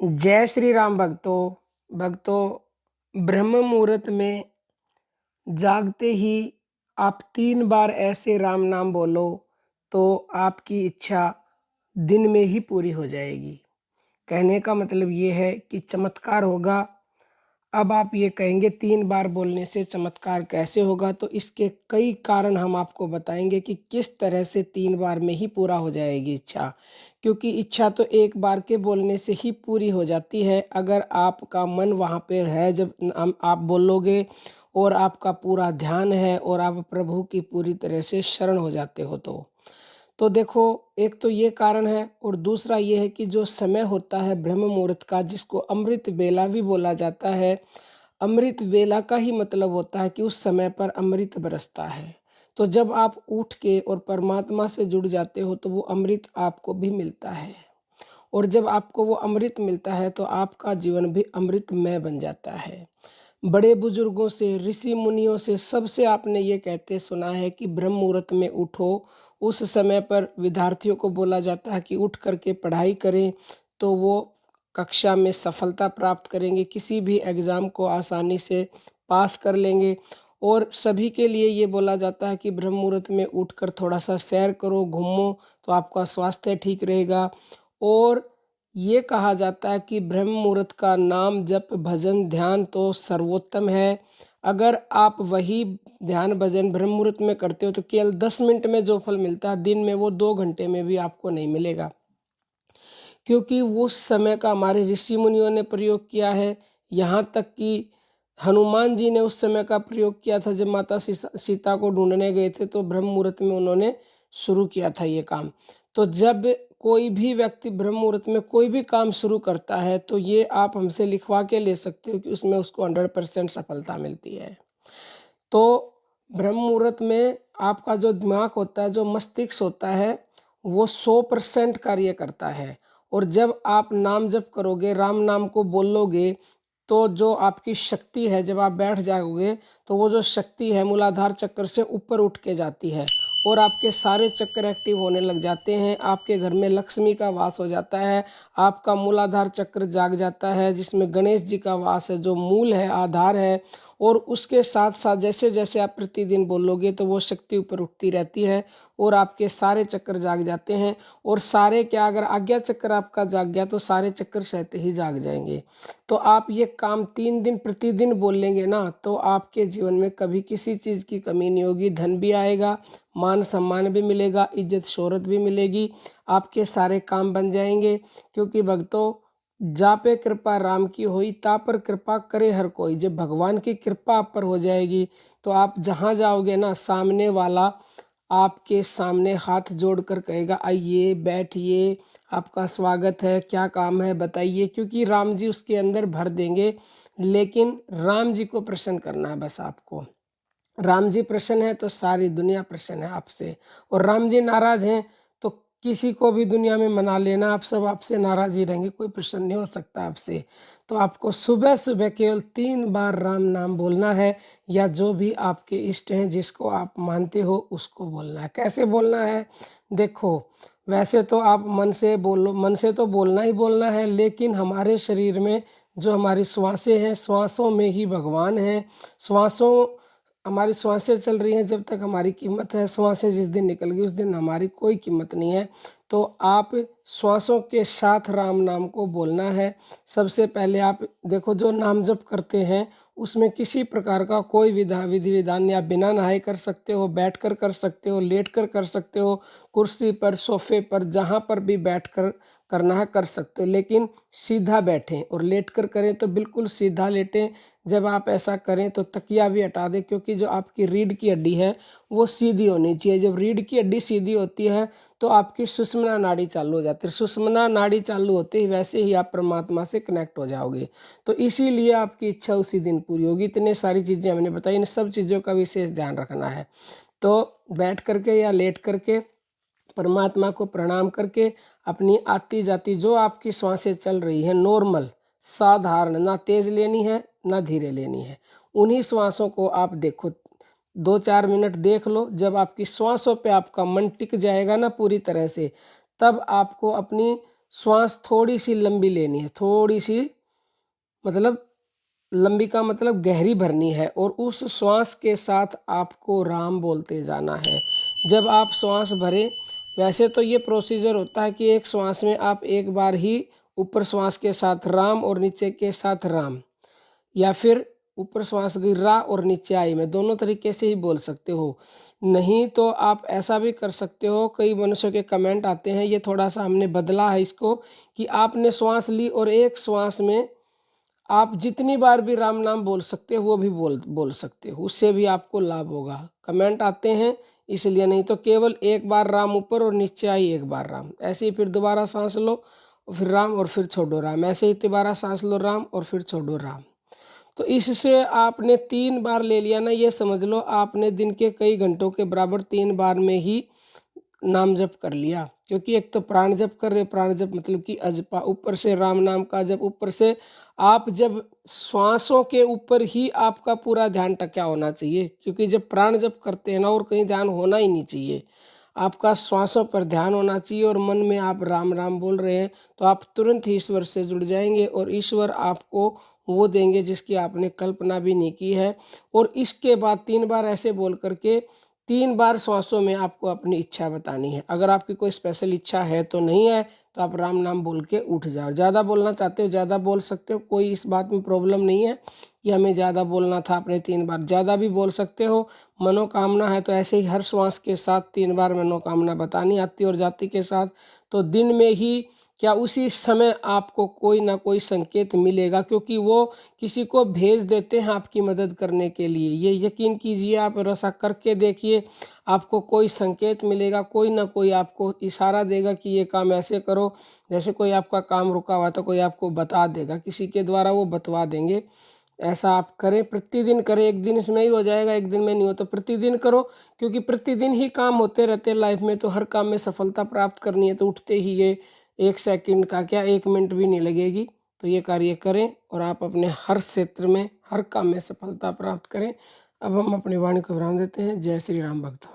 जय श्री राम भक्तों ब्रह्म मुहूर्त में जागते ही आप 3 बार ऐसे राम नाम बोलो तो आपकी इच्छा दिन में ही पूरी हो जाएगी। कहने का मतलब ये है कि चमत्कार होगा। अब आप ये कहेंगे 3 बार बोलने से चमत्कार कैसे होगा, तो इसके कई कारण हम आपको बताएंगे कि किस तरह से 3 बार में ही पूरा हो जाएगी इच्छा। क्योंकि इच्छा तो एक बार के बोलने से ही पूरी हो जाती है, अगर आपका मन वहाँ पे है, जब आप बोलोगे और आपका पूरा ध्यान है और आप प्रभु की पूरी तरह से शरण हो जाते हो तो देखो, एक तो ये कारण है और दूसरा ये है कि जो समय होता है ब्रह्म मुहूर्त का, जिसको अमृत बेला भी बोला जाता है। अमृत बेला का ही मतलब होता है कि उस समय पर अमृत बरसता है। तो जब आप उठ के और परमात्मा से जुड़ जाते हो तो वो अमृत आपको भी मिलता है, और जब आपको वो अमृत मिलता है तो आपका जीवन भी अमृतमय बन जाता है। बड़े बुजुर्गों से, ऋषि मुनियों से, सबसे आपने ये कहते सुना है कि ब्रह्म मुहूर्त में उठो। उस समय पर विद्यार्थियों को बोला जाता है कि उठ करके पढ़ाई करें, तो वो कक्षा में सफलता प्राप्त करेंगे, किसी भी एग्ज़ाम को आसानी से पास कर लेंगे। और सभी के लिए ये बोला जाता है कि ब्रह्म मुहूर्त में उठकर थोड़ा सा सैर करो, घूमो, तो आपका स्वास्थ्य ठीक रहेगा। और ये कहा जाता है कि ब्रह्म मुहूर्त का नाम जप भजन ध्यान तो सर्वोत्तम है। अगर आप वही ध्यान भजन ब्रह्म मुहूर्त में करते हो तो केवल 10 मिनट में जो फल मिलता है, दिन में वो 2 घंटे में भी आपको नहीं मिलेगा। क्योंकि उस समय का हमारे ऋषि मुनियों ने प्रयोग किया है। यहाँ तक कि हनुमान जी ने उस समय का प्रयोग किया था, जब माता सीता को ढूंढने गए थे तो ब्रह्म मुहूर्त में उन्होंने शुरू किया था ये काम। तो जब कोई भी व्यक्ति ब्रह्म मुहूर्त में कोई भी काम शुरू करता है तो ये आप हमसे लिखवा के ले सकते हो कि उसमें उसको 100% सफलता मिलती है। तो ब्रह्म मुहूर्त में आपका जो दिमाग होता है, जो मस्तिष्क होता है, वो 100% कार्य करता है। और जब आप नाम जप करोगे, राम नाम को बोलोगे, तो जो आपकी शक्ति है, जब आप बैठ जाओगे तो वो जो शक्ति है मूलाधार चक्र से ऊपर उठ के जाती है और आपके सारे चक्र एक्टिव होने लग जाते हैं। आपके घर में लक्ष्मी का वास हो जाता है, आपका मूलाधार चक्र जाग जाता है, जिसमें गणेश जी का वास है, जो मूल है, आधार है। और उसके साथ साथ जैसे जैसे आप प्रतिदिन बोलोगे तो वो शक्ति ऊपर उठती रहती है और आपके सारे चक्कर जाग जाते हैं। और सारे क्या, अगर आज्ञा चक्र आपका जाग गया तो सारे चक्कर सहते ही जाग जाएंगे। तो आप ये काम 3 दिन प्रतिदिन बोलेंगे ना, तो आपके जीवन में कभी किसी चीज़ की कमी नहीं होगी। धन भी आएगा, मान सम्मान भी मिलेगा, इज्जत शोहरत भी मिलेगी, आपके सारे काम बन जाएंगे। क्योंकि भक्तों, जा पे कृपा राम की होई, ता पर कृपा करे हर कोई। जब भगवान की कृपा आप पर हो जाएगी तो आप जहाँ जाओगे ना, सामने वाला आपके सामने हाथ जोड़कर कहेगा, आइए बैठिए, आपका स्वागत है, क्या काम है बताइए। क्योंकि राम जी उसके अंदर भर देंगे। लेकिन राम जी को प्रसन्न करना है बस आपको। राम जी प्रसन्न है तो सारी दुनिया प्रसन्न है आपसे, और राम जी नाराज हैं तो किसी को भी दुनिया में मना लेना, आप सब आपसे नाराज ही रहेंगे, कोई प्रसन्न नहीं हो सकता आपसे। तो आपको सुबह सुबह केवल 3 बार राम नाम बोलना है, या जो भी आपके इष्ट हैं, जिसको आप मानते हो उसको बोलना है। कैसे बोलना है? देखो, वैसे तो आप मन से बोलो, मन से तो बोलना ही बोलना है, लेकिन हमारे शरीर में जो हमारी श्वासें हैं, श्वासों में ही भगवान हैं। श्वासों हमारी श्वासें चल रही हैं, जब तक हमारी कीमत है। श्वासें जिस दिन निकल गई उस दिन हमारी कोई कीमत नहीं है। तो आप श्वासों के साथ राम नाम को बोलना है। सबसे पहले आप देखो, जो नाम जप करते हैं उसमें किसी प्रकार का कोई विधि विधान या बिना नहाए कर सकते हो, बैठकर कर सकते हो, लेटकर कर सकते हो, कुर्सी पर, सोफे पर, जहाँ पर भी बैठकर करना है कर सकते हो, लेकिन सीधा बैठें। और लेटकर करें तो बिल्कुल सीधा लेटें। जब आप ऐसा करें तो तकिया भी हटा दें, क्योंकि जो आपकी रीढ़ की हड्डी है वो सीधी होनी चाहिए। जब रीढ़ की हड्डी सीधी होती है तो आपकी सुषुम्ना नाड़ी चालू हो जाती है। सुषुम्ना नाड़ी चालू होते ही वैसे ही आप परमात्मा से कनेक्ट हो जाओगे। तो इसीलिए आपकी इच्छा उसी दिन पूरी होगी। इतनी सारी चीज़ें हमने बताई, इन सब चीज़ों का विशेष ध्यान रखना है। तो बैठ करके या लेट करके परमात्मा को प्रणाम करके अपनी आती जाती जो आपकी श्वासें चल रही हैं, नॉर्मल, साधारण, ना तेज लेनी है ना धीरे लेनी है, उन्हीं श्वासों को आप देखो। 2-4 मिनट देख लो। जब आपकी श्वासों पे आपका मन टिक जाएगा ना पूरी तरह से, तब आपको अपनी श्वास थोड़ी सी लंबी लेनी है, थोड़ी सी मतलब लंबी का मतलब गहरी भरनी है और उस श्वास के साथ आपको राम बोलते जाना है। जब आप श्वास भरें, वैसे तो ये प्रोसीजर होता है कि एक श्वास में आप एक बार ही ऊपर श्वास के साथ राम और नीचे के साथ राम, या फिर ऊपर श्वास की रा और नीचे आई में, दोनों तरीके से ही बोल सकते हो। नहीं तो आप ऐसा भी कर सकते हो, कई मनुष्यों के कमेंट आते हैं, ये थोड़ा सा हमने बदला है इसको, कि आपने श्वास ली और एक श्वास में आप जितनी बार भी राम नाम बोल सकते हो वो भी बोल बोल सकते हो, उससे भी आपको लाभ होगा। कमेंट आते हैं इसलिए, नहीं तो केवल एक बार राम ऊपर और नीचे आई एक बार राम, ऐसे ही फिर दोबारा सांस लो और फिर राम और फिर छोड़ो राम, ऐसे ही दोबारा सांस लो राम और फिर छोड़ो राम। तो इससे आपने 3 बार ले लिया ना, ये समझ लो आपने दिन के कई घंटों के बराबर 3 बार में ही नाम जप कर लिया। क्योंकि एक तो प्राण जप कर रहे, प्राण जप मतलब कि अजपा, ऊपर से राम नाम का जप, ऊपर से आप जब श्वासों के ऊपर ही आपका पूरा ध्यान टका होना चाहिए, क्योंकि जब प्राण जप करते हैं ना और कहीं ध्यान होना ही नहीं चाहिए, आपका श्वासों पर ध्यान होना चाहिए और मन में आप राम राम बोल रहे हैं, तो आप तुरंत ही ईश्वर से जुड़ जाएंगे और ईश्वर आपको वो देंगे जिसकी आपने कल्पना भी नहीं की है। और इसके बाद 3 बार ऐसे बोल करके 3 बार श्वासों में आपको अपनी इच्छा बतानी है। अगर आपकी कोई स्पेशल इच्छा है तो नहीं है, तो आप राम नाम बोल के उठ जाओ। ज़्यादा बोलना चाहते हो ज़्यादा बोल सकते हो, कोई इस बात में प्रॉब्लम नहीं है कि हमें ज़्यादा बोलना था, आपने 3 बार ज़्यादा भी बोल सकते हो। मनोकामना है तो ऐसे ही हर श्वास के साथ 3 बार मनोकामना बतानी, आती और जाती के साथ। तो दिन में ही क्या उसी समय आपको कोई ना कोई संकेत मिलेगा, क्योंकि वो किसी को भेज देते हैं आपकी मदद करने के लिए। ये यकीन कीजिए, आप ऐसा करके देखिए, आपको कोई संकेत मिलेगा, कोई ना कोई आपको इशारा देगा कि ये काम ऐसे करो। जैसे कोई आपका काम रुका हुआ तो कोई आपको बता देगा, किसी के द्वारा वो बतवा देंगे। ऐसा आप करें, प्रतिदिन करें, एक दिन इसमें ही हो जाएगा, एक दिन में नहीं हो तो प्रतिदिन करो, क्योंकि प्रतिदिन ही काम होते रहते हैं लाइफ में। तो हर काम में सफलता प्राप्त करनी है तो उठते ही ये 1 सेकंड का क्या 1 मिनट भी नहीं लगेगी। तो ये कार्य करें और आप अपने हर क्षेत्र में, हर काम में सफलता प्राप्त करें। अब हम अपनी वाणी को विराम देते हैं। जय श्री राम भक्त।